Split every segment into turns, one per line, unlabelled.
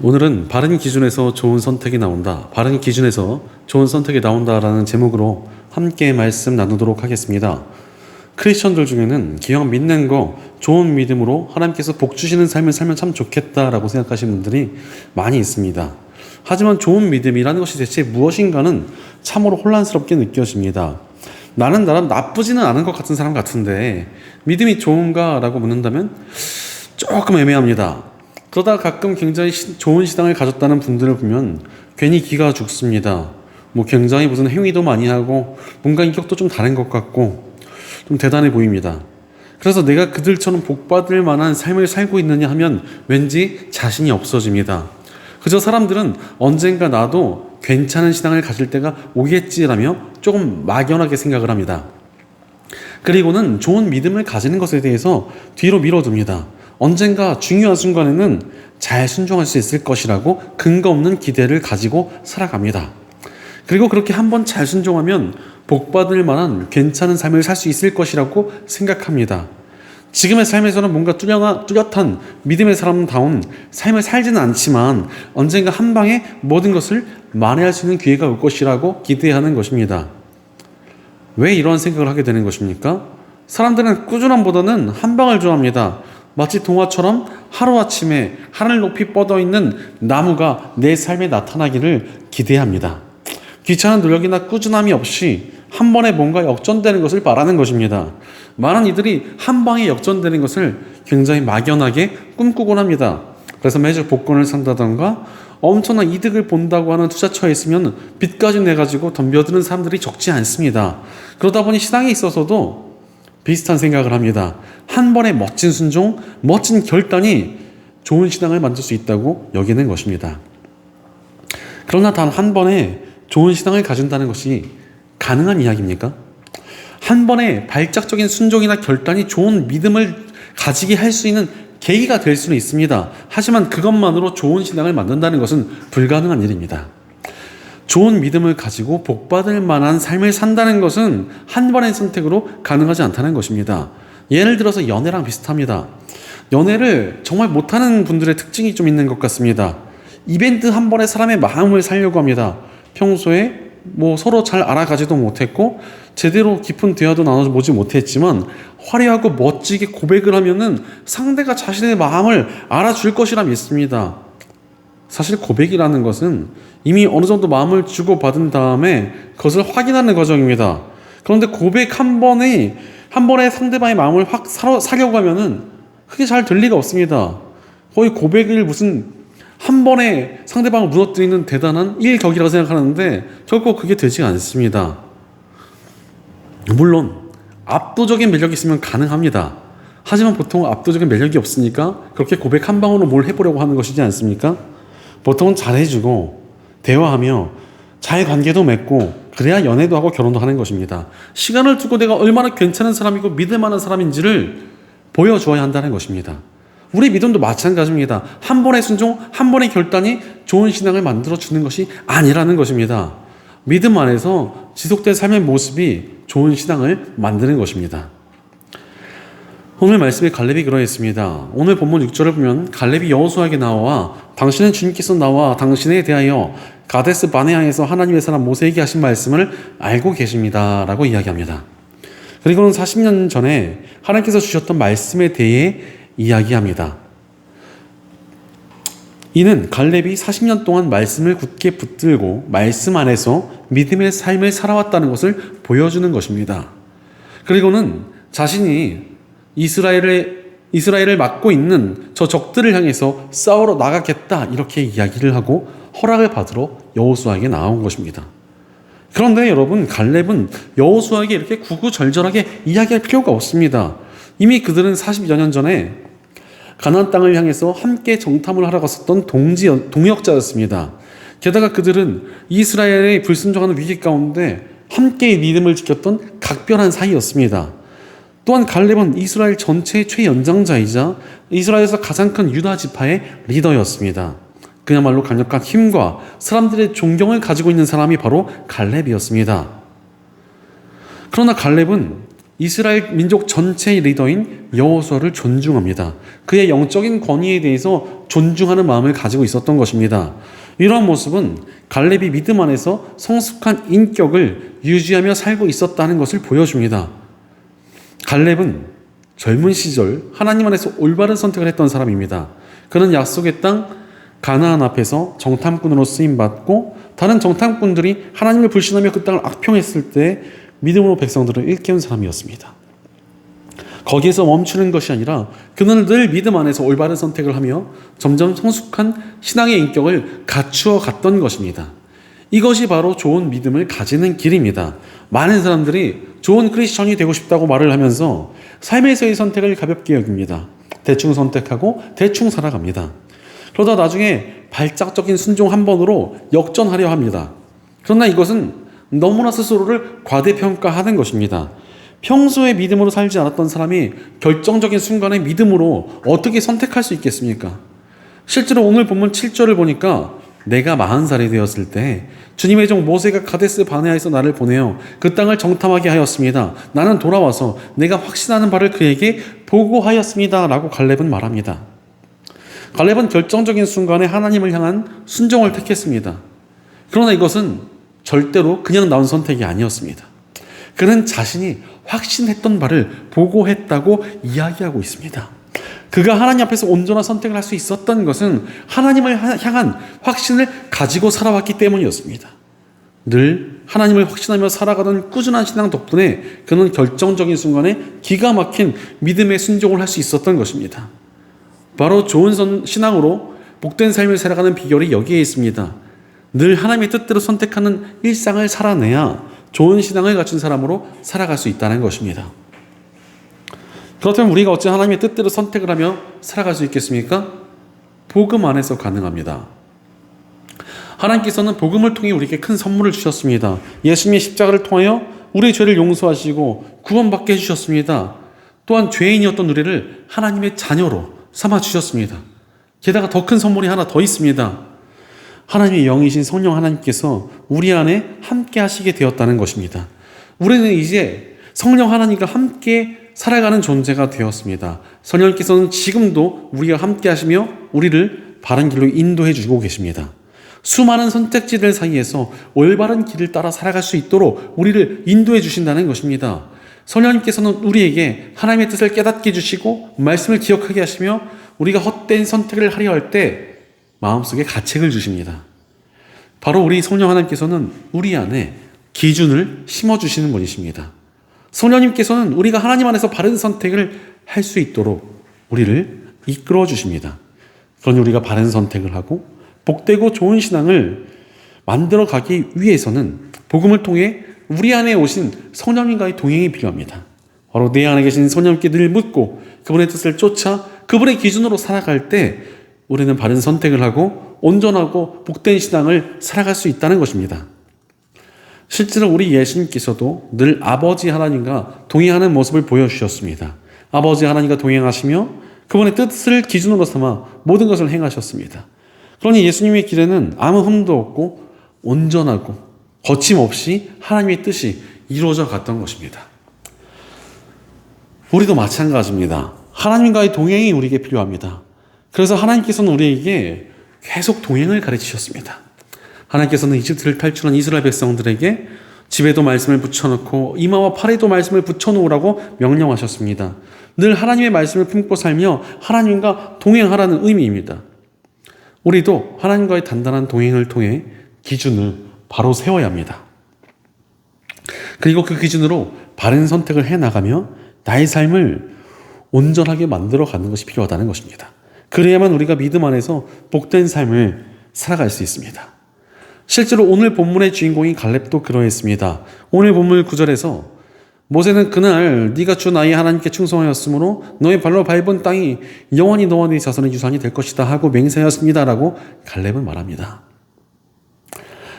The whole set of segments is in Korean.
오늘은 바른 기준에서 좋은 선택이 나온다. 바른 기준에서 좋은 선택이 나온다라는 제목으로 함께 말씀 나누도록 하겠습니다. 크리스천들 중에는 기왕 믿는 거 좋은 믿음으로 하나님께서 복 주시는 삶을 살면 참 좋겠다라고 생각하시는 분들이 많이 있습니다. 하지만 좋은 믿음이라는 것이 대체 무엇인가는 참으로 혼란스럽게 느껴집니다. 나는 나쁘지는 않은 것 같은 사람 같은데 믿음이 좋은가라고 묻는다면 조금 애매합니다. 그러다가 가끔 굉장히 좋은 신앙을 가졌다는 분들을 보면 괜히 기가 죽습니다. 굉장히 무슨 행위도 많이 하고 뭔가 인격도 좀 다른 것 같고 좀 대단해 보입니다. 그래서 내가 그들처럼 복받을 만한 삶을 살고 있느냐 하면 왠지 자신이 없어집니다. 그저 사람들은 언젠가 나도 괜찮은 신앙을 가질 때가 오겠지라며 조금 막연하게 생각을 합니다. 그리고는 좋은 믿음을 가지는 것에 대해서 뒤로 미뤄둡니다. 언젠가 중요한 순간에는 잘 순종할 수 있을 것이라고 근거 없는 기대를 가지고 살아갑니다. 그리고 그렇게 한번 잘 순종하면 복받을 만한 괜찮은 삶을 살 수 있을 것이라고 생각합니다. 지금의 삶에서는 뭔가 뚜렷한 믿음의 사람다운 삶을 살지는 않지만 언젠가 한 방에 모든 것을 만회할 수 있는 기회가 올 것이라고 기대하는 것입니다. 왜 이런 생각을 하게 되는 것입니까? 사람들은 꾸준함보다는 한 방을 좋아합니다. 마치 동화처럼 하루아침에 하늘 높이 뻗어있는 나무가 내 삶에 나타나기를 기대합니다. 귀찮은 노력이나 꾸준함이 없이 한 번에 뭔가 역전되는 것을 바라는 것입니다. 많은 이들이 한 방에 역전되는 것을 굉장히 막연하게 꿈꾸곤 합니다. 그래서 매주 복권을 산다던가 엄청난 이득을 본다고 하는 투자처에 있으면 빚까지 내가지고 덤벼드는 사람들이 적지 않습니다. 그러다 보니 신앙에 있어서도 비슷한 생각을 합니다. 한 번의 멋진 순종, 멋진 결단이 좋은 신앙을 만들 수 있다고 여기는 것입니다. 그러나 단 한 번에 좋은 신앙을 가진다는 것이 가능한 이야기입니까? 한 번의 발작적인 순종이나 결단이 좋은 믿음을 가지게 할 수 있는 계기가 될 수는 있습니다. 하지만 그것만으로 좋은 신앙을 만든다는 것은 불가능한 일입니다. 좋은 믿음을 가지고 복받을 만한 삶을 산다는 것은 한 번의 선택으로 가능하지 않다는 것입니다. 예를 들어서 연애랑 비슷합니다. 연애를 정말 못하는 분들의 특징이 좀 있는 것 같습니다. 이벤트 한 번에 사람의 마음을 살려고 합니다. 평소에 서로 잘 알아가지도 못했고 제대로 깊은 대화도 나눠보지 못했지만 화려하고 멋지게 고백을 하면은 상대가 자신의 마음을 알아줄 것이라 믿습니다. 사실 고백이라는 것은 이미 어느 정도 마음을 주고받은 다음에 그것을 확인하는 과정입니다. 그런데 고백 한 번에 상대방의 마음을 확 사려고 하면은 그게 잘 될 리가 없습니다. 거의 고백을 무슨 한 번에 상대방을 무너뜨리는 대단한 일격이라고 생각하는데 결코 그게 되지 않습니다. 물론 압도적인 매력이 있으면 가능합니다. 하지만 보통 압도적인 매력이 없으니까 그렇게 고백 한 방으로 뭘 해보려고 하는 것이지 않습니까? 보통은 잘해주고 대화하며 잘 관계도 맺고 그래야 연애도 하고 결혼도 하는 것입니다. 시간을 두고 내가 얼마나 괜찮은 사람이고 믿을 만한 사람인지를 보여주어야 한다는 것입니다. 우리 믿음도 마찬가지입니다. 한 번의 순종, 한 번의 결단이 좋은 신앙을 만들어주는 것이 아니라는 것입니다. 믿음 안에서 지속된 삶의 모습이 좋은 신앙을 만드는 것입니다. 오늘 말씀에 갈렙이 그러했습니다. 오늘 본문 6절을 보면 갈렙이 여호수아에게 나와 당신은 주님께서 나와 당신에 대하여 가데스 바네아에서 하나님의 사람 모세에게 하신 말씀을 알고 계십니다 라고 이야기합니다. 그리고는 40년 전에 하나님께서 주셨던 말씀에 대해 이야기합니다. 이는 갈렙이 40년 동안 말씀을 굳게 붙들고 말씀 안에서 믿음의 삶을 살아왔다는 것을 보여주는 것입니다. 그리고는 자신이 이스라엘을 맡고 있는 저 적들을 향해서 싸우러 나가겠다 이렇게 이야기를 하고 허락을 받으러 여호수아에게 나온 것입니다. 그런데 여러분, 갈렙은 여호수아에게 이렇게 구구절절하게 이야기할 필요가 없습니다. 이미 그들은 40여 년 전에 가나안 땅을 향해서 함께 정탐을 하러 갔었던 동역자였습니다. 게다가 그들은 이스라엘의 불순종하는 위기 가운데 함께 믿음을 지켰던 각별한 사이였습니다. 또한 갈렙은 이스라엘 전체의 최연장자이자 이스라엘에서 가장 큰 유다 지파의 리더였습니다. 그야말로 강력한 힘과 사람들의 존경을 가지고 있는 사람이 바로 갈렙이었습니다. 그러나 갈렙은 이스라엘 민족 전체의 리더인 여호수아를 존중합니다. 그의 영적인 권위에 대해서 존중하는 마음을 가지고 있었던 것입니다. 이러한 모습은 갈렙이 믿음 안에서 성숙한 인격을 유지하며 살고 있었다는 것을 보여줍니다. 갈렙은 젊은 시절 하나님 안에서 올바른 선택을 했던 사람입니다. 그는 약속의 땅 가나안 앞에서 정탐꾼으로 쓰임받고 다른 정탐꾼들이 하나님을 불신하며 그 땅을 악평했을 때 믿음으로 백성들을 일깨운 사람이었습니다. 거기에서 멈추는 것이 아니라 그는 늘 믿음 안에서 올바른 선택을 하며 점점 성숙한 신앙의 인격을 갖추어 갔던 것입니다. 이것이 바로 좋은 믿음을 가지는 길입니다. 많은 사람들이 좋은 크리스천이 되고 싶다고 말을 하면서 삶에서의 선택을 가볍게 여깁니다. 대충 선택하고 대충 살아갑니다. 그러다 나중에 발작적인 순종 한 번으로 역전하려 합니다. 그러나 이것은 너무나 스스로를 과대평가하는 것입니다. 평소에 믿음으로 살지 않았던 사람이 결정적인 순간에 믿음으로 어떻게 선택할 수 있겠습니까? 실제로 오늘 본문 7절을 보니까 내가 40살이 되었을 때 주님의 종 모세가 가데스 바네아에서 나를 보내어 그 땅을 정탐하게 하였습니다. 나는 돌아와서 내가 확신하는 바를 그에게 보고하였습니다. 라고 갈렙은 말합니다. 갈렙은 결정적인 순간에 하나님을 향한 순종을 택했습니다. 그러나 이것은 절대로 그냥 나온 선택이 아니었습니다. 그는 자신이 확신했던 바를 보고했다고 이야기하고 있습니다. 그가 하나님 앞에서 온전한 선택을 할 수 있었던 것은 하나님을 향한 확신을 가지고 살아왔기 때문이었습니다. 늘 하나님을 확신하며 살아가던 꾸준한 신앙 덕분에 그는 결정적인 순간에 기가 막힌 믿음의 순종을 할 수 있었던 것입니다. 바로 좋은 신앙으로 복된 삶을 살아가는 비결이 여기에 있습니다. 늘 하나님의 뜻대로 선택하는 일상을 살아내야 좋은 신앙을 갖춘 사람으로 살아갈 수 있다는 것입니다. 그렇다면 우리가 어찌 하나님의 뜻대로 선택을 하며 살아갈 수 있겠습니까? 복음 안에서 가능합니다. 하나님께서는 복음을 통해 우리에게 큰 선물을 주셨습니다. 예수님의 십자가를 통하여 우리의 죄를 용서하시고 구원받게 해주셨습니다. 또한 죄인이었던 우리를 하나님의 자녀로 삼아 주셨습니다. 게다가 더 큰 선물이 하나 더 있습니다. 하나님의 영이신 성령 하나님께서 우리 안에 함께 하시게 되었다는 것입니다. 우리는 이제 성령 하나님과 함께 살아가는 존재가 되었습니다. 성령께서는 지금도 우리와 함께 하시며 우리를 바른 길로 인도해 주고 계십니다. 수많은 선택지들 사이에서 올바른 길을 따라 살아갈 수 있도록 우리를 인도해 주신다는 것입니다. 성령님께서는 우리에게 하나님의 뜻을 깨닫게 해주시고 말씀을 기억하게 하시며 우리가 헛된 선택을 하려 할 때 마음속에 가책을 주십니다. 바로 우리 성령 하나님께서는 우리 안에 기준을 심어주시는 분이십니다. 성령님께서는 우리가 하나님 안에서 바른 선택을 할 수 있도록 우리를 이끌어 주십니다. 그러니 우리가 바른 선택을 하고 복되고 좋은 신앙을 만들어 가기 위해서는 복음을 통해 우리 안에 오신 성령님과의 동행이 필요합니다. 바로 내 안에 계신 성령님께 늘 묻고 그분의 뜻을 쫓아 그분의 기준으로 살아갈 때 우리는 바른 선택을 하고 온전하고 복된 신앙을 살아갈 수 있다는 것입니다. 실제로 우리 예수님께서도 늘 아버지 하나님과 동행하는 모습을 보여주셨습니다. 아버지 하나님과 동행하시며 그분의 뜻을 기준으로 삼아 모든 것을 행하셨습니다. 그러니 예수님의 길에는 아무 흠도 없고 온전하고 거침없이 하나님의 뜻이 이루어져 갔던 것입니다. 우리도 마찬가지입니다. 하나님과의 동행이 우리에게 필요합니다. 그래서 하나님께서는 우리에게 계속 동행을 가르치셨습니다. 하나님께서는 이집트를 탈출한 이스라엘 백성들에게 집에도 말씀을 붙여놓고 이마와 팔에도 말씀을 붙여놓으라고 명령하셨습니다. 늘 하나님의 말씀을 품고 살며 하나님과 동행하라는 의미입니다. 우리도 하나님과의 단단한 동행을 통해 기준을 바로 세워야 합니다. 그리고 그 기준으로 바른 선택을 해나가며 나의 삶을 온전하게 만들어가는 것이 필요하다는 것입니다. 그래야만 우리가 믿음 안에서 복된 삶을 살아갈 수 있습니다. 실제로 오늘 본문의 주인공인 갈렙도 그러했습니다. 오늘 본문 9절에서 모세는 그날 네가 주 나의 하나님께 충성하였으므로 너의 발로 밟은 땅이 영원히 너와 네 자손의 유산이 될 것이다 하고 맹세하였습니다 라고 갈렙은 말합니다.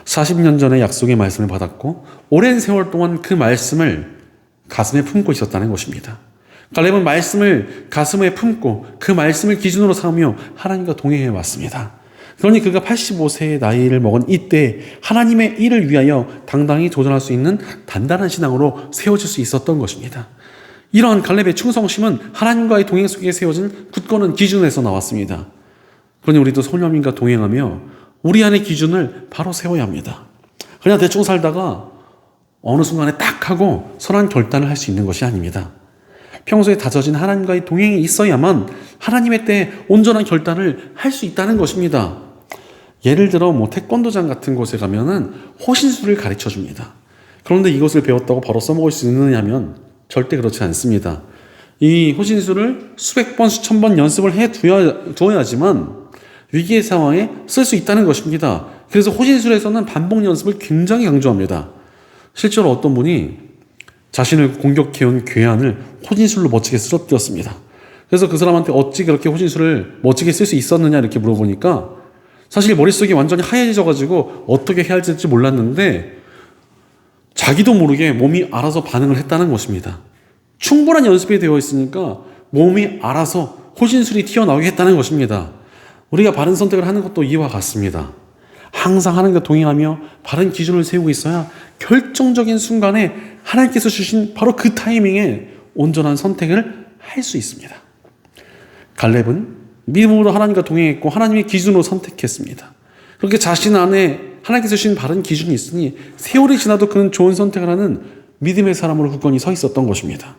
40년 전에 약속의 말씀을 받았고 오랜 세월 동안 그 말씀을 가슴에 품고 있었다는 것입니다. 갈렙은 말씀을 가슴에 품고 그 말씀을 기준으로 삼으며 하나님과 동행해 왔습니다. 그러니 그가 85세의 나이를 먹은 이때 하나님의 일을 위하여 당당히 도전할 수 있는 단단한 신앙으로 세워질 수 있었던 것입니다. 이러한 갈렙의 충성심은 하나님과의 동행 속에 세워진 굳건한 기준에서 나왔습니다. 그러니 우리도 성령님과 동행하며 우리 안의 기준을 바로 세워야 합니다. 그냥 대충 살다가 어느 순간에 딱 하고 선한 결단을 할 수 있는 것이 아닙니다. 평소에 다져진 하나님과의 동행이 있어야만 하나님의 때에 온전한 결단을 할 수 있다는 것입니다. 예를 들어 태권도장 같은 곳에 가면은 호신술을 가르쳐 줍니다. 그런데 이것을 배웠다고 바로 써먹을 수 있느냐 하면 절대 그렇지 않습니다. 이 호신술을 수백 번, 수천 번 연습을 해 두어야지만 위기의 상황에 쓸 수 있다는 것입니다. 그래서 호신술에서는 반복 연습을 굉장히 강조합니다. 실제로 어떤 분이 자신을 공격해온 괴한을 호신술로 멋지게 쓰러뜨렸습니다. 그래서 그 사람한테 어찌 그렇게 호신술을 멋지게 쓸 수 있었느냐 이렇게 물어보니까 사실 머릿속이 완전히 하얘져가지고 어떻게 해야 할지 몰랐는데 자기도 모르게 몸이 알아서 반응을 했다는 것입니다. 충분한 연습이 되어 있으니까 몸이 알아서 호신술이 튀어나오게 했다는 것입니다. 우리가 바른 선택을 하는 것도 이와 같습니다. 항상 하나님과 동행하며 바른 기준을 세우고 있어야 결정적인 순간에 하나님께서 주신 바로 그 타이밍에 온전한 선택을 할 수 있습니다. 갈렙은 믿음으로 하나님과 동행했고 하나님의 기준으로 선택했습니다. 그렇게 자신 안에 하나님께서 주신 바른 기준이 있으니 세월이 지나도 그는 좋은 선택을 하는 믿음의 사람으로 굳건히 서 있었던 것입니다.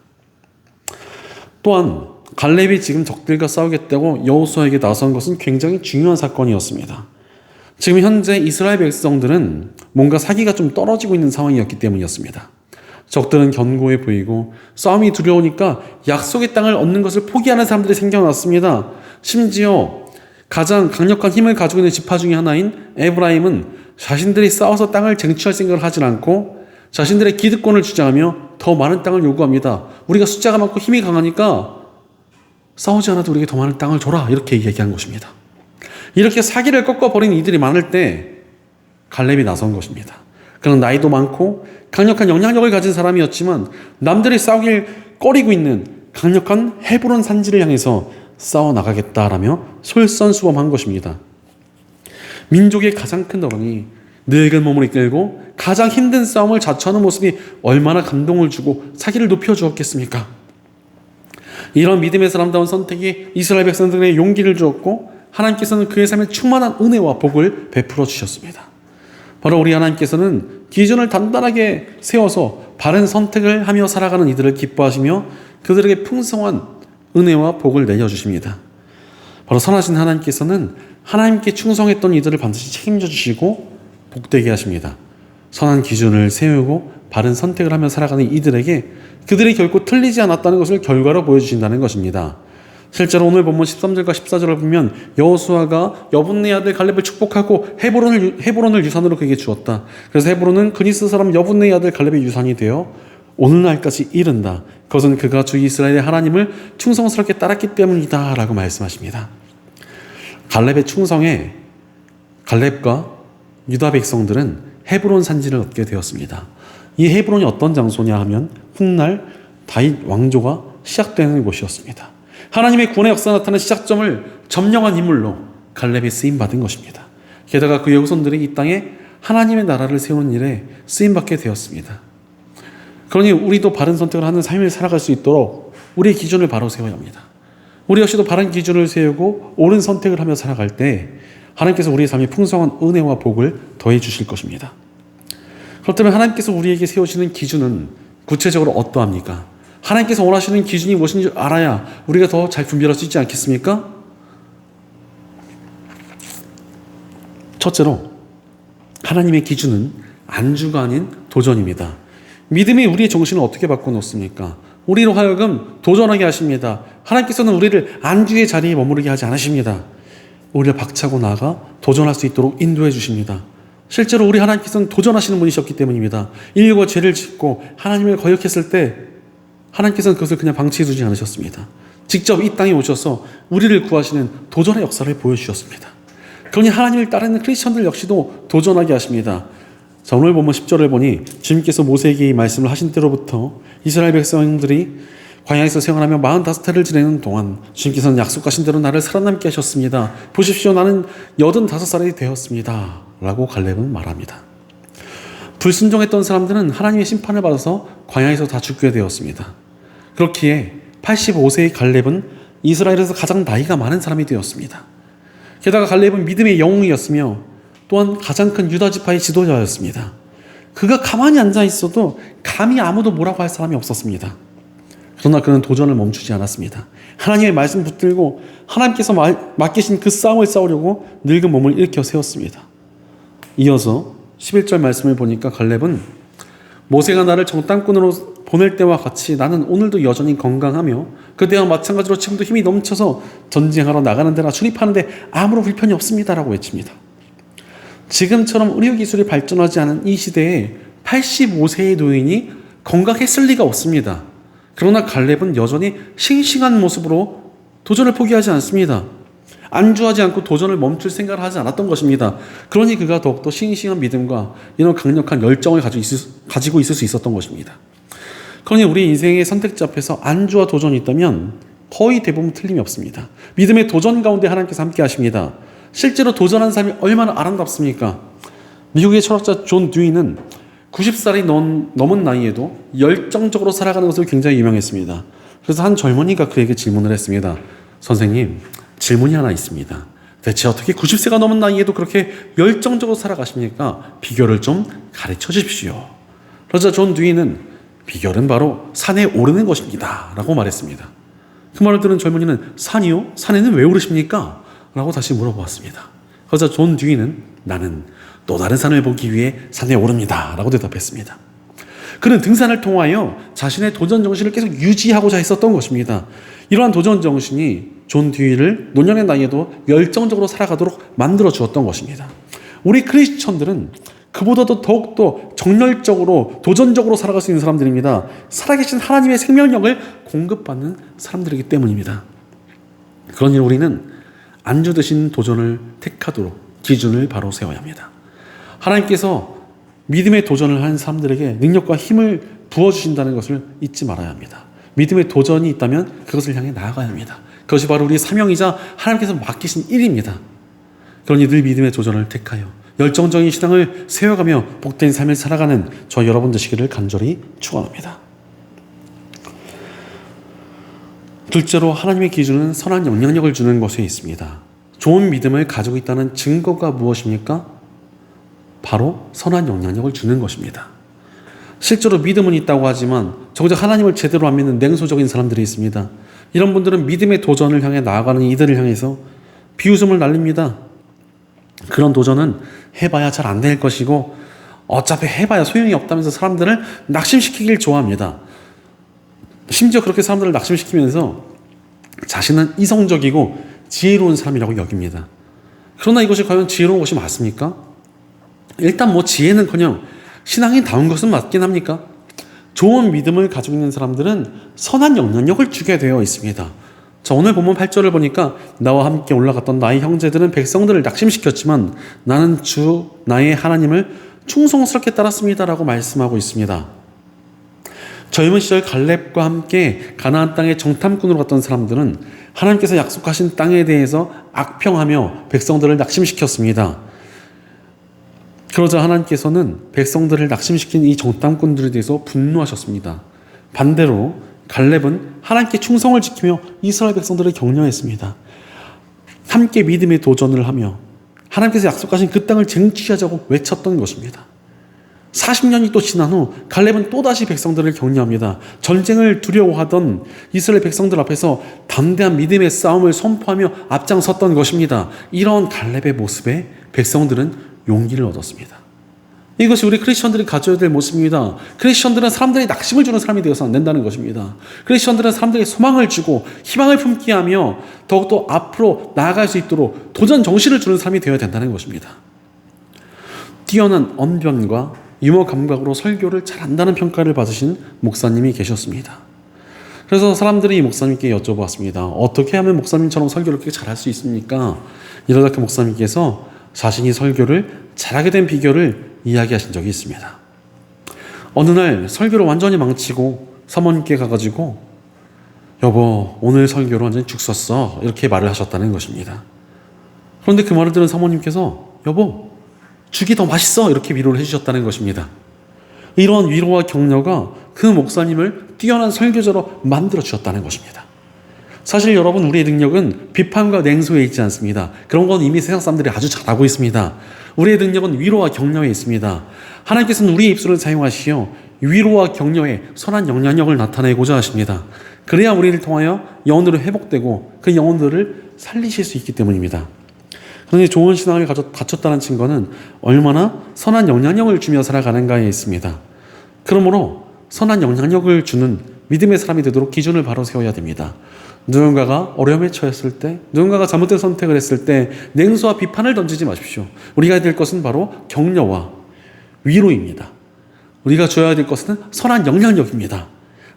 또한 갈렙이 지금 적들과 싸우겠다고 여호수아에게 나선 것은 굉장히 중요한 사건이었습니다. 지금 현재 이스라엘 백성들은 뭔가 사기가 좀 떨어지고 있는 상황이었기 때문이었습니다. 적들은 견고해 보이고 싸움이 두려우니까 약속의 땅을 얻는 것을 포기하는 사람들이 생겨났습니다. 심지어 가장 강력한 힘을 가지고 있는 지파 중에 하나인 에브라임은 자신들이 싸워서 땅을 쟁취할 생각을 하지 않고 자신들의 기득권을 주장하며 더 많은 땅을 요구합니다. 우리가 숫자가 많고 힘이 강하니까 싸우지 않아도 우리에게 더 많은 땅을 줘라 이렇게 얘기한 것입니다. 이렇게 사기를 꺾어버린 이들이 많을 때 갈렙이 나선 것입니다. 그는 나이도 많고 강력한 영향력을 가진 사람이었지만 남들이 싸우길 꺼리고 있는 강력한 헤브론 산지를 향해서 싸워나가겠다라며 솔선수범한 것입니다. 민족의 가장 큰 어른이 늙은 몸을 이끌고 가장 힘든 싸움을 자처하는 모습이 얼마나 감동을 주고 사기를 높여주었겠습니까? 이런 믿음의 사람다운 선택이 이스라엘 백성들에게 용기를 주었고 하나님께서는 그의 삶에 충만한 은혜와 복을 베풀어 주셨습니다. 바로 우리 하나님께서는 기준을 단단하게 세워서 바른 선택을 하며 살아가는 이들을 기뻐하시며 그들에게 풍성한 은혜와 복을 내려주십니다. 바로 선하신 하나님께서는 하나님께 충성했던 이들을 반드시 책임져 주시고 복되게 하십니다. 선한 기준을 세우고 바른 선택을 하며 살아가는 이들에게 그들이 결코 틀리지 않았다는 것을 결과로 보여주신다는 것입니다. 실제로 오늘 본문 13절과 14절을 보면 여호수아가 여분네 아들 갈렙을 축복하고 헤브론을 유산으로 그에게 주었다. 그래서 헤브론은 그리스 사람 여분네 아들 갈렙의 유산이 되어 오늘날까지 이른다. 그것은 그가 주 이스라엘의 하나님을 충성스럽게 따랐기 때문이다 라고 말씀하십니다. 갈렙의 충성에 갈렙과 유다 백성들은 헤브론 산지를 얻게 되었습니다. 이 헤브론이 어떤 장소냐 하면 훗날 다윗 왕조가 시작되는 곳이었습니다. 하나님의 구원의 역사가 나타나는 시작점을 점령한 인물로 갈렙이 쓰임받은 것입니다. 게다가 그의 후손들이 이 땅에 하나님의 나라를 세우는 일에 쓰임받게 되었습니다. 그러니 우리도 바른 선택을 하는 삶을 살아갈 수 있도록 우리의 기준을 바로 세워야 합니다. 우리 역시도 바른 기준을 세우고 옳은 선택을 하며 살아갈 때 하나님께서 우리의 삶에 풍성한 은혜와 복을 더해 주실 것입니다. 그렇다면 하나님께서 우리에게 세우시는 기준은 구체적으로 어떠합니까? 하나님께서 원하시는 기준이 무엇인지 알아야 우리가 더 잘 분별할 수 있지 않겠습니까? 첫째로 하나님의 기준은 안주가 아닌 도전입니다. 믿음이 우리의 정신을 어떻게 바꿔놓습니까? 우리로 하여금 도전하게 하십니다. 하나님께서는 우리를 안주의 자리에 머무르게 하지 않으십니다. 우리를 박차고 나아가 도전할 수 있도록 인도해 주십니다. 실제로 우리 하나님께서는 도전하시는 분이셨기 때문입니다. 인류가 죄를 짓고 하나님을 거역했을 때 하나님께서는 그것을 그냥 방치해 두지 않으셨습니다. 직접 이 땅에 오셔서 우리를 구하시는 도전의 역사를 보여주셨습니다. 그러니 하나님을 따르는 크리스천들 역시도 도전하게 하십니다. 자, 오늘 보면 10절을 보니 주님께서 모세에게 이 말씀을 하신 때로부터 이스라엘 백성들이 광야에서 생활하며 45해를 지내는 동안 주님께서는 약속하신 대로 나를 살아남게 하셨습니다. 보십시오, 나는 85살이 되었습니다 라고 갈렙은 말합니다. 불순종했던 사람들은 하나님의 심판을 받아서 광야에서 다 죽게 되었습니다. 그렇기에 85세의 갈렙은 이스라엘에서 가장 나이가 많은 사람이 되었습니다. 게다가 갈렙은 믿음의 영웅이었으며 또한 가장 큰 유다 지파의 지도자였습니다. 그가 가만히 앉아 있어도 감히 아무도 뭐라고 할 사람이 없었습니다. 그러나 그는 도전을 멈추지 않았습니다. 하나님의 말씀 붙들고 하나님께서 맡기신 그 싸움을 싸우려고 늙은 몸을 일으켜 세웠습니다. 이어서 11절 말씀을 보니까 갈렙은 모세가 나를 정탐꾼으로 보낼 때와 같이 나는 오늘도 여전히 건강하며 그때와 마찬가지로 지금도 힘이 넘쳐서 전쟁하러 나가는 데나 출입하는 데 아무런 불편이 없습니다 라고 외칩니다. 지금처럼 의료기술이 발전하지 않은 이 시대에 85세의 노인이 건강했을 리가 없습니다. 그러나 갈렙은 여전히 싱싱한 모습으로 도전을 포기하지 않습니다. 안주하지 않고 도전을 멈출 생각을 하지 않았던 것입니다. 그러니 그가 더욱더 싱싱한 믿음과 이런 강력한 열정을 가지고 있을 수 있었던 것입니다. 그러니 우리 인생의 선택지 앞에서 안주와 도전이 있다면 거의 대부분 틀림이 없습니다. 믿음의 도전 가운데 하나님께서 함께 하십니다. 실제로 도전한 삶이 얼마나 아름답습니까? 미국의 철학자 존 듀이는 90살이 넘은 나이에도 열정적으로 살아가는 것으로 굉장히 유명했습니다. 그래서 한 젊은이가 그에게 질문을 했습니다. 선생님, 질문이 하나 있습니다. 대체 어떻게 90세가 넘은 나이에도 그렇게 열정적으로 살아가십니까? 비결을 좀 가르쳐 주십시오. 그러자 존 듀이는 비결은 바로 산에 오르는 것입니다 라고 말했습니다. 그 말을 들은 젊은이는 산이요? 산에는 왜 오르십니까? 라고 다시 물어보았습니다. 그러자 존 듀이는 나는 또 다른 산을 보기 위해 산에 오릅니다 라고 대답했습니다. 그는 등산을 통하여 자신의 도전 정신을 계속 유지하고자 했었던 것입니다. 이러한 도전 정신이 존 듀이를 노년의 나이에도 열정적으로 살아가도록 만들어 주었던 것입니다. 우리 크리스천들은 그보다도 더욱더 정열적으로 도전적으로 살아갈 수 있는 사람들입니다. 살아계신 하나님의 생명력을 공급받는 사람들이기 때문입니다. 그러니 우리는 안주 대신 도전을 택하도록 기준을 바로 세워야 합니다. 하나님께서 믿음의 도전을 하는 사람들에게 능력과 힘을 부어주신다는 것을 잊지 말아야 합니다. 믿음의 도전이 있다면 그것을 향해 나아가야 합니다. 그것이 바로 우리의 사명이자 하나님께서 맡기신 일입니다. 그러니 늘 믿음의 도전을 택하여 열정적인 신앙을 세워가며 복된 삶을 살아가는 저 여러분 되시기를 간절히 축원합니다. 둘째로 하나님의 기준은 선한 영향력을 주는 것에 있습니다. 좋은 믿음을 가지고 있다는 증거가 무엇입니까? 바로 선한 영향력을 주는 것입니다. 실제로 믿음은 있다고 하지만 정작 하나님을 제대로 안 믿는 냉소적인 사람들이 있습니다. 이런 분들은 믿음의 도전을 향해 나아가는 이들을 향해서 비웃음을 날립니다. 그런 도전은 해봐야 잘 안 될 것이고 어차피 해봐야 소용이 없다면서 사람들을 낙심시키길 좋아합니다. 심지어 그렇게 사람들을 낙심시키면서 자신은 이성적이고 지혜로운 사람이라고 여깁니다. 그러나 이것이 과연 지혜로운 것이 맞습니까? 일단 지혜는커녕 신앙이 다운 것은 맞긴 합니까? 좋은 믿음을 가지고 있는 사람들은 선한 영향력을 주게 되어 있습니다. 자, 오늘 본문 8절을 보니까 나와 함께 올라갔던 나의 형제들은 백성들을 낙심시켰지만 나는 주 나의 하나님을 충성스럽게 따랐습니다 라고 말씀하고 있습니다. 젊은 시절 갈렙과 함께 가나안 땅에 정탐꾼으로 갔던 사람들은 하나님께서 약속하신 땅에 대해서 악평하며 백성들을 낙심시켰습니다. 그러자 하나님께서는 백성들을 낙심시킨 이 정탐꾼들에 대해서 분노하셨습니다. 반대로 갈렙은 하나님께 충성을 지키며 이스라엘 백성들을 격려했습니다. 함께 믿음의 도전을 하며 하나님께서 약속하신 그 땅을 쟁취하자고 외쳤던 것입니다. 40년이 또 지난 후 갈렙은 또다시 백성들을 격려합니다. 전쟁을 두려워하던 이스라엘 백성들 앞에서 담대한 믿음의 싸움을 선포하며 앞장섰던 것입니다. 이런 갈렙의 모습에 백성들은 용기를 얻었습니다. 이것이 우리 크리스천들이 가져야 될 모습입니다. 크리스천들은 사람들이 낙심을 주는 사람이 되어서 안 된다는 것입니다. 크리스천들은 사람들에게 소망을 주고 희망을 품게 하며 더욱더 앞으로 나아갈 수 있도록 도전 정신을 주는 사람이 되어야 된다는 것입니다. 뛰어난 언변과 유머 감각으로 설교를 잘한다는 평가를 받으신 목사님이 계셨습니다. 그래서 사람들이 이 목사님께 여쭤보았습니다. 어떻게 하면 목사님처럼 설교를 그렇게 잘할 수 있습니까? 이러다 그 목사님께서 자신이 설교를 잘하게 된 비결을 이야기하신 적이 있습니다. 어느 날 설교를 완전히 망치고 사모님께 가가지고 여보 오늘 설교로 완전히 죽 썼어 이렇게 말을 하셨다는 것입니다. 그런데 그 말을 들은 사모님께서 여보 죽이 더 맛있어 이렇게 위로를 해주셨다는 것입니다. 이러한 위로와 격려가 그 목사님을 뛰어난 설교자로 만들어 주셨다는 것입니다. 사실 여러분, 우리의 능력은 비판과 냉소에 있지 않습니다. 그런 건 이미 세상 사람들이 아주 잘 알고 있습니다. 우리의 능력은 위로와 격려에 있습니다. 하나님께서는 우리의 입술을 사용하시어 위로와 격려에 선한 영향력을 나타내고자 하십니다. 그래야 우리를 통하여 영혼들을 회복되고 그 영혼들을 살리실 수 있기 때문입니다. 그런데 좋은 신앙을 갖췄다는 증거는 얼마나 선한 영향력을 주며 살아가는가에 있습니다. 그러므로 선한 영향력을 주는 믿음의 사람이 되도록 기준을 바로 세워야 됩니다. 누군가가 어려움에 처했을 때, 누군가가 잘못된 선택을 했을 때 냉소와 비판을 던지지 마십시오. 우리가 해야 될 것은 바로 격려와 위로입니다. 우리가 줘야 될 것은 선한 영향력입니다.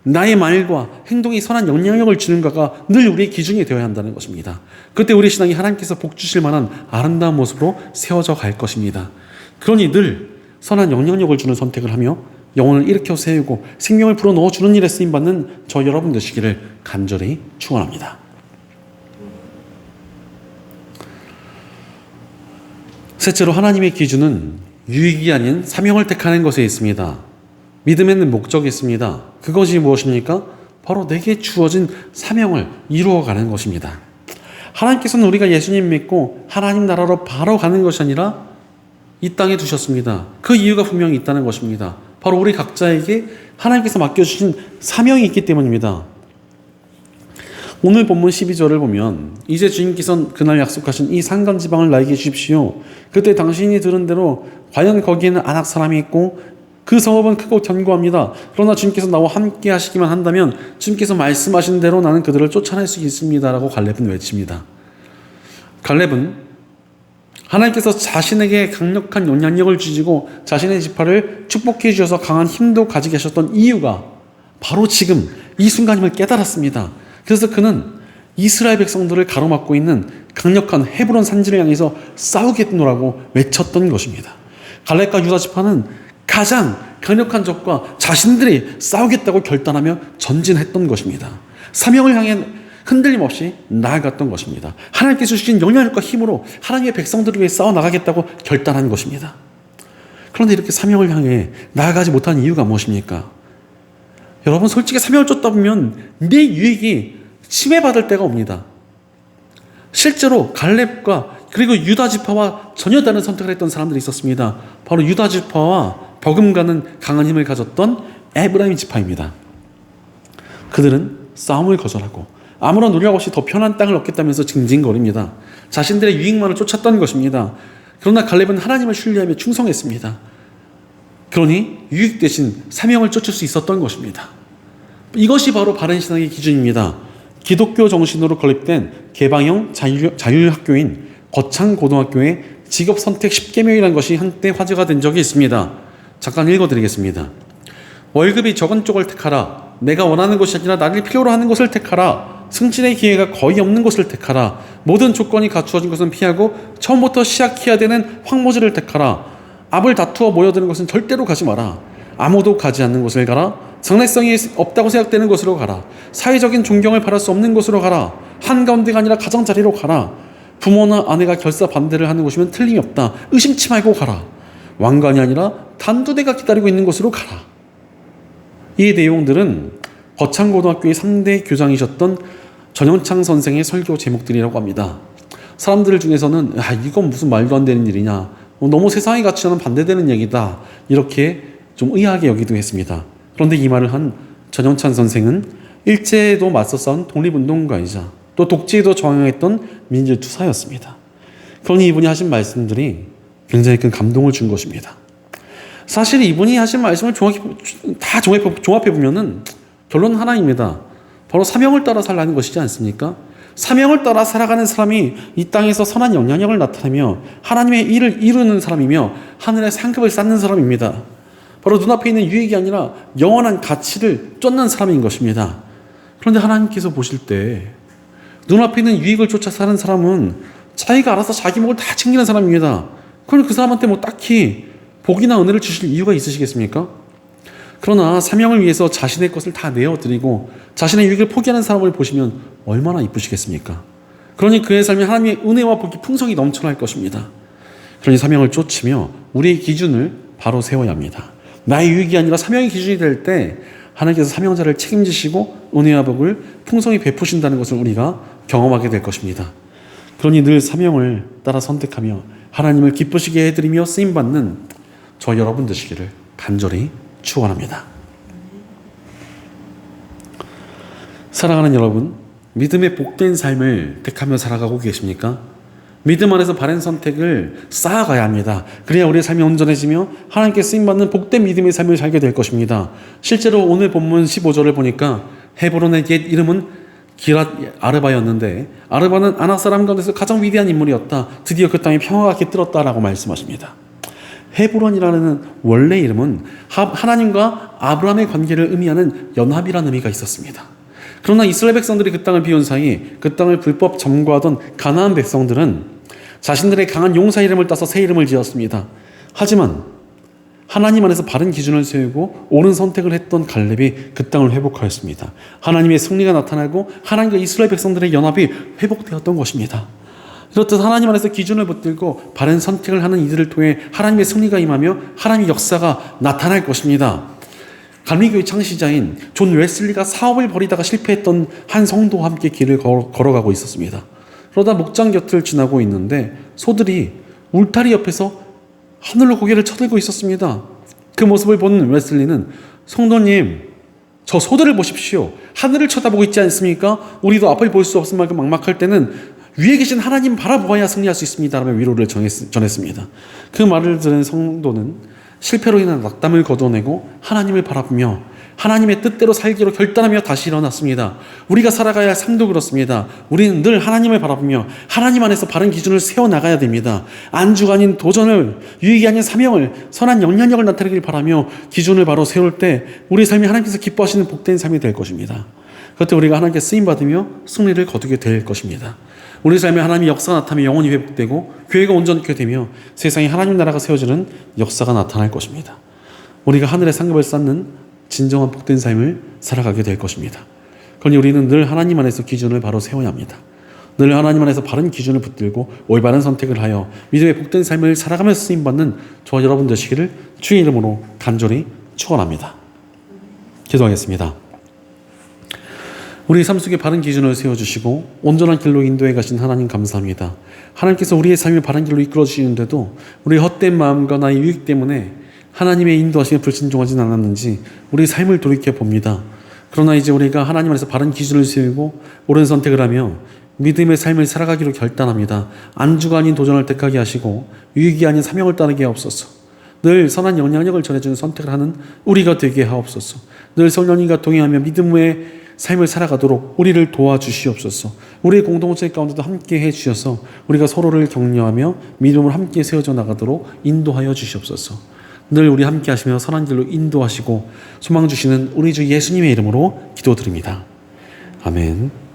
나의 말과 행동이 선한 영향력을 주는가가 늘 우리의 기준이 되어야 한다는 것입니다. 그때 우리 신앙이 하나님께서 복 주실 만한 아름다운 모습으로 세워져 갈 것입니다. 그러니 늘 선한 영향력을 주는 선택을 하며 영혼을 일으켜 세우고 생명을 불어넣어 주는 일에 쓰임받는 저 여러분 되시기를 간절히 축원합니다. 셋째로, 하나님의 기준은 유익이 아닌 사명을 택하는 것에 있습니다. 믿음에는 목적이 있습니다. 그것이 무엇입니까? 바로 내게 주어진 사명을 이루어가는 것입니다. 하나님께서는 우리가 예수님 믿고 하나님 나라로 바로 가는 것이 아니라 이 땅에 두셨습니다. 그 이유가 분명히 있다는 것입니다. 바로 우리 각자에게 하나님께서 맡겨주신 사명이 있기 때문입니다. 오늘 본문 12절을 보면 이제 주님께서는 그날 약속하신 이 산간지방을 나에게 주십시오. 그때 당신이 들은 대로 과연 거기에는 안악 사람이 있고 그 성읍은 크고 견고합니다. 그러나 주님께서 나와 함께 하시기만 한다면 주님께서 말씀하신 대로 나는 그들을 쫓아낼 수 있습니다. 라고 갈렙은 외칩니다. 갈렙은 하나님께서 자신에게 강력한 영향력을 주시고 자신의 지파를 축복해 주셔서 강한 힘도 가지게 하셨던 이유가 바로 지금 이 순간임을 깨달았습니다. 그래서 그는 이스라엘 백성들을 가로막고 있는 강력한 헤브론 산지를 향해서 싸우겠노라고 외쳤던 것입니다. 갈렙과 유다 지파는 가장 강력한 적과 자신들이 싸우겠다고 결단하며 전진했던 것입니다. 사명을 향해 흔들림 없이 나아갔던 것입니다. 하나님께서 주신 영향력과 힘으로 하나님의 백성들을 위해 싸워나가겠다고 결단한 것입니다. 그런데 이렇게 사명을 향해 나아가지 못한 이유가 무엇입니까? 여러분, 솔직히 사명을 쫓다 보면 내 유익이 침해받을 때가 옵니다. 실제로 갈렙과 그리고 유다 지파와 전혀 다른 선택을 했던 사람들이 있었습니다. 바로 유다 지파와 버금가는 강한 힘을 가졌던 에브라임 지파입니다. 그들은 싸움을 거절하고 아무런 노력 없이 더 편한 땅을 얻겠다면서 징징거립니다. 자신들의 유익만을 쫓았던 것입니다. 그러나 갈렙은 하나님을 신뢰하며 충성했습니다. 그러니 유익 대신 사명을 쫓을 수 있었던 것입니다. 이것이 바로 바른 신앙의 기준입니다. 기독교 정신으로 건립된 개방형 자율학교인 거창고등학교의 직업선택 10계명이라는 것이 한때 화제가 된 적이 있습니다. 잠깐 읽어드리겠습니다. 월급이 적은 쪽을 택하라. 내가 원하는 것이 아니라 나를 필요로 하는 것을 택하라. 승진의 기회가 거의 없는 것을 택하라. 모든 조건이 갖추어진 것은 피하고 처음부터 시작해야 되는 황무지를 택하라. 압을 다투어 모여드는 것은 절대로 가지 마라. 아무도 가지 않는 곳을 가라. 장래성이 없다고 생각되는 곳으로 가라. 사회적인 존경을 받을 수 없는 곳으로 가라. 한가운데가 아니라 가장자리로 가라. 부모나 아내가 결사 반대를 하는 곳이면 틀림이 없다. 의심치 말고 가라. 왕관이 아니라 단두대가 기다리고 있는 곳으로 가라. 이 내용들은 거창고등학교의 3대 교장이셨던 전영창 선생의 설교 제목들이라고 합니다. 사람들 중에서는 이건 무슨 말도 안 되는 일이냐, 너무 세상의 가치와는 반대되는 얘기다, 이렇게 좀 의아하게 여기도 했습니다. 그런데 이 말을 한 전영찬 선생은 일제에도 맞서 싸운 독립운동가이자 또 독재에도 저항했던 민주투사였습니다. 그러니 이분이 하신 말씀들이 굉장히 큰 감동을 준 것입니다. 사실 이분이 하신 말씀을 다 종합해보면 결론은 하나입니다. 바로 사명을 따라 살라는 것이지 않습니까? 사명을 따라 살아가는 사람이 이 땅에서 선한 영향력을 나타내며 하나님의 일을 이루는 사람이며 하늘의 상급을 쌓는 사람입니다. 바로 눈앞에 있는 유익이 아니라 영원한 가치를 쫓는 사람인 것입니다. 그런데 하나님께서 보실 때 눈앞에 있는 유익을 쫓아 사는 사람은 자기가 알아서 자기 목을 다 챙기는 사람입니다. 그럼 그 사람한테 딱히 복이나 은혜를 주실 이유가 있으시겠습니까? 그러나 사명을 위해서 자신의 것을 다 내어드리고 자신의 유익을 포기하는 사람을 보시면 얼마나 이쁘시겠습니까? 그러니 그의 삶에 하나님의 은혜와 복이 풍성히 넘쳐날 것입니다. 그러니 사명을 쫓으며 우리의 기준을 바로 세워야 합니다. 나의 유익이 아니라 사명의 기준이 될 때 하나님께서 사명자를 책임지시고 은혜와 복을 풍성히 베푸신다는 것을 우리가 경험하게 될 것입니다. 그러니 늘 사명을 따라 선택하며 하나님을 기쁘시게 해드리며 쓰임받는 저 여러분 되시기를 간절히 축원합니다. 사랑하는 여러분, 믿음의 복된 삶을 택하며 살아가고 계십니까? 믿음 안에서 바른 선택을 쌓아가야 합니다. 그래야 우리의 삶이 온전해지며 하나님께 쓰임받는 복된 믿음의 삶을 살게 될 것입니다. 실제로 오늘 본문 15절을 보니까 헤브론의 옛 이름은 기랏 아르바였는데 아르바는 아낙 사람 가운데서 가장 위대한 인물이었다. 드디어 그 땅에 평화가 깃들었다라고 말씀하십니다. 헤브론이라는 원래 이름은 하나님과 아브라함의 관계를 의미하는 연합이라는 의미가 있었습니다. 그러나 이스라엘 백성들이 그 땅을 비운 사이 그 땅을 불법 점거하던 가나안 백성들은 자신들의 강한 용사 이름을 따서 새 이름을 지었습니다. 하지만 하나님 안에서 바른 기준을 세우고 옳은 선택을 했던 갈렙이 그 땅을 회복하였습니다. 하나님의 승리가 나타나고 하나님과 이스라엘 백성들의 연합이 회복되었던 것입니다. 이렇듯 하나님 안에서 기준을 붙들고 바른 선택을 하는 이들을 통해 하나님의 승리가 임하며 하나님의 역사가 나타날 것입니다. 감리교의 창시자인 존 웨슬리가 사업을 벌이다가 실패했던 한 성도와 함께 길을 걸어가고 있었습니다. 그러다 목장 곁을 지나고 있는데 소들이 울타리 옆에서 하늘로 고개를 쳐들고 있었습니다. 그 모습을 본 웨슬리는 성도님, 저 소들을 보십시오. 하늘을 쳐다보고 있지 않습니까? 우리도 앞을 볼 수 없을 만큼 막막할 때는 위에 계신 하나님 바라보아야 승리할 수 있습니다. 라며 위로를 전했습니다. 그 말을 들은 성도는 실패로 인한 낙담을 거둬내고 하나님을 바라보며 하나님의 뜻대로 살기로 결단하며 다시 일어났습니다. 우리가 살아가야 할 삶도 그렇습니다. 우리는 늘 하나님을 바라보며 하나님 안에서 바른 기준을 세워나가야 됩니다. 안주가 아닌 도전을, 유익이 아닌 사명을, 선한 영향력을 나타내길 바라며 기준을 바로 세울 때 우리의 삶이 하나님께서 기뻐하시는 복된 삶이 될 것입니다. 그때 우리가 하나님께 쓰임받으며 승리를 거두게 될 것입니다. 우리 삶에 하나님의 역사가 나타나며 영혼이 회복되고 교회가 온전케 되며 세상에 하나님 나라가 세워지는 역사가 나타날 것입니다. 우리가 하늘의 상급을 쌓는 진정한 복된 삶을 살아가게 될 것입니다. 그러니 우리는 늘 하나님 안에서 기준을 바로 세워야 합니다. 늘 하나님 안에서 바른 기준을 붙들고 올바른 선택을 하여 믿음의 복된 삶을 살아가며 쓰임받는 저와 여러분 되시기를 주의 이름으로 간절히 축원합니다. 기도하겠습니다. 우리 삶 속에 바른 기준을 세워주시고 온전한 길로 인도해 가신 하나님 감사합니다. 하나님께서 우리의 삶을 바른 길로 이끌어 주시는데도 우리의 헛된 마음과 나의 유익 때문에 하나님의 인도하심에 불순종하진 않았는지 우리 삶을 돌이켜 봅니다. 그러나 이제 우리가 하나님 안에서 바른 기준을 세우고 옳은 선택을 하며 믿음의 삶을 살아가기로 결단합니다. 안주가 아닌 도전을 택하게 하시고 유익이 아닌 사명을 따르게 하옵소서. 늘 선한 영향력을 전해주는 선택을 하는 우리가 되게 하옵소서. 늘 성령님과 동행하며 믿음의 삶을 살아가도록 우리를 도와주시옵소서. 우리의 공동체 가운데도 함께 해주셔서 우리가 서로를 격려하며 믿음을 함께 세워져 나가도록 인도하여 주시옵소서. 늘 우리 함께 하시며 선한 길로 인도하시고 소망 주시는 우리 주 예수님의 이름으로 기도드립니다. 아멘.